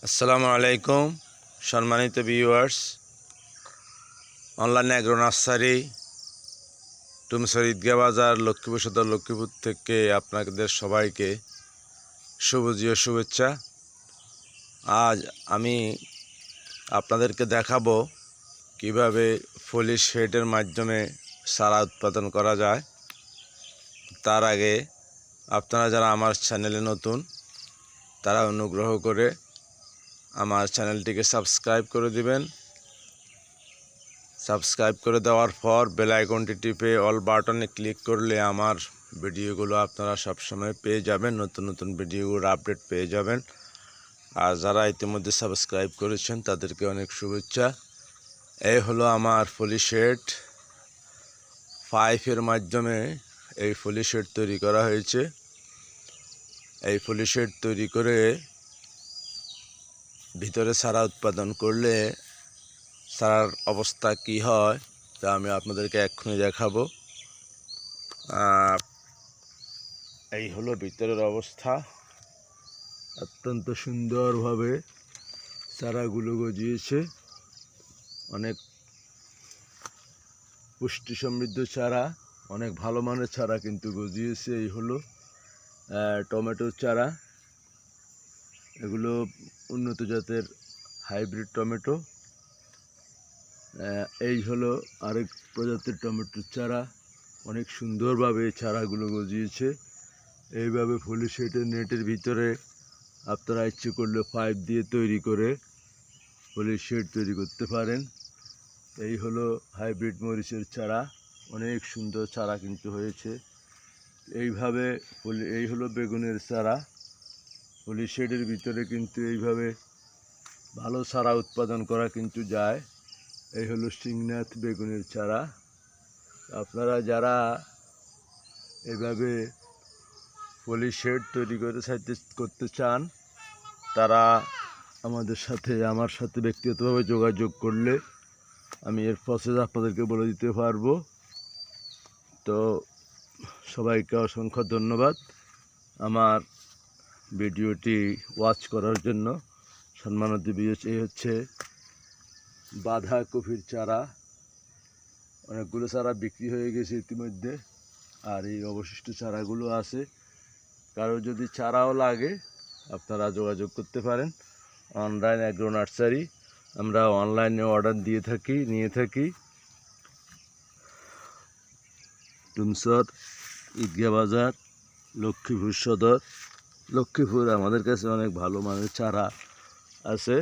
আসসালামু আলাইকুম সম্মানিত viewers, online agro nursery Tumsar ঈদগাহ বাজার লক্ষ্মীপুর সদর লক্ষ্মীপুর থেকে আপনাদের সবাইকে শুভজিও শুভেচ্ছা। আজ আমি আপনাদেরকে দেখাবো কিভাবে ফলি শেডের মাধ্যমে চারা উৎপাদন করা যায়। তার আগে আপনারা যারা আমার চ্যানেলে নতুন তারা অনুগ্রহ করে আমার চ্যানেলটিকে সাবস্ক্রাইব করে দিবেন। সাবস্ক্রাইব করে দেওয়ার পর বেল আইকনটি টিপে অল বাটনে ক্লিক করলে আমার ভিডিওগুলো আপনারা সবসময় পেয়ে যাবেন, নতুন নতুন ভিডিওর আপডেট পেয়ে যাবেন। আর যারা ইতিমধ্যে সাবস্ক্রাইব করেছেন তাদেরকে অনেক শুভেচ্ছা। এই হলো আমার ফলি শেড 5 এর মাধ্যমে এই ফলি শেড তৈরি করা হয়েছে। এই ফলি শেড তৈরি করে ভিতরে চারা উৎপাদন করলে চারার অবস্থা কি হয় তা আমি আপনাদেরকে এক্ষুনি দেখাবো। এই হলো ভিতরের অবস্থা। অত্যন্ত সুন্দরভাবে চারাগুলো গজিয়েছে, অনেক পুষ্টি সমৃদ্ধ চারা, অনেক ভালো মানের চারা কিন্তু গজিয়েছে। এই হলো টমেটোর চারা, এগুলো উন্নত জাতের হাইব্রিড টমেটো। এই হলো আরেক প্রজাতির টমেটোর চারা, অনেক সুন্দরভাবে এই চারাগুলো গজিয়েছে। এইভাবে ফলি শেডের নেটের ভিতরে আপনারা ইচ্ছে করলে পাইপ দিয়ে তৈরি করে ফলি শেড তৈরি করতে পারেন। এই হলো হাইব্রিড মরিচের চারা, অনেক সুন্দর চারা কিন্তু হয়েছে। এইভাবে এই হলো বেগুনের চারা, ফলি শেডের ভিতরে কিন্তু এইভাবে ভালো চারা উৎপাদন করা কিন্তু যায়। এই হলো সিংনাথ বেগুনের চারা। আপনারা যারা এভাবে ফলি শেড তৈরি করতে চান তারা আমার সাথে ব্যক্তিগতভাবে যোগাযোগ করলে আমি এর প্রসেস আপনাদেরকে বলে দিতে পারবো। তো সবাইকে অসংখ্য ধন্যবাদ আমার ভিডিওটি ওয়াচ করার জন্য। সম্মানিত ভিউয়ার্স, এই হচ্ছে বাঁধাকপির চারা, অনেকগুলো চারা বিক্রি হয়ে গেছে ইতিমধ্যে, আর এই অবশিষ্ট চারাগুলো আছে। কারো যদি চারাও লাগে আপনারা যোগাযোগ করতে পারেন। অনলাইন অ্যাগ্রো নার্সারি, আমরা অনলাইনে অর্ডার নিয়ে থাকি। টুমসর ঈদগাহ বাজার লক্ষ্মীপুর সদর লক্ষ্মীপুর। আমাদের কাছে অনেক ভালো মানের চারা আছে।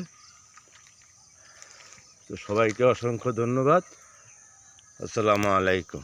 তো সবাইকে অসংখ্য ধন্যবাদ। আসসালামু আলাইকুম।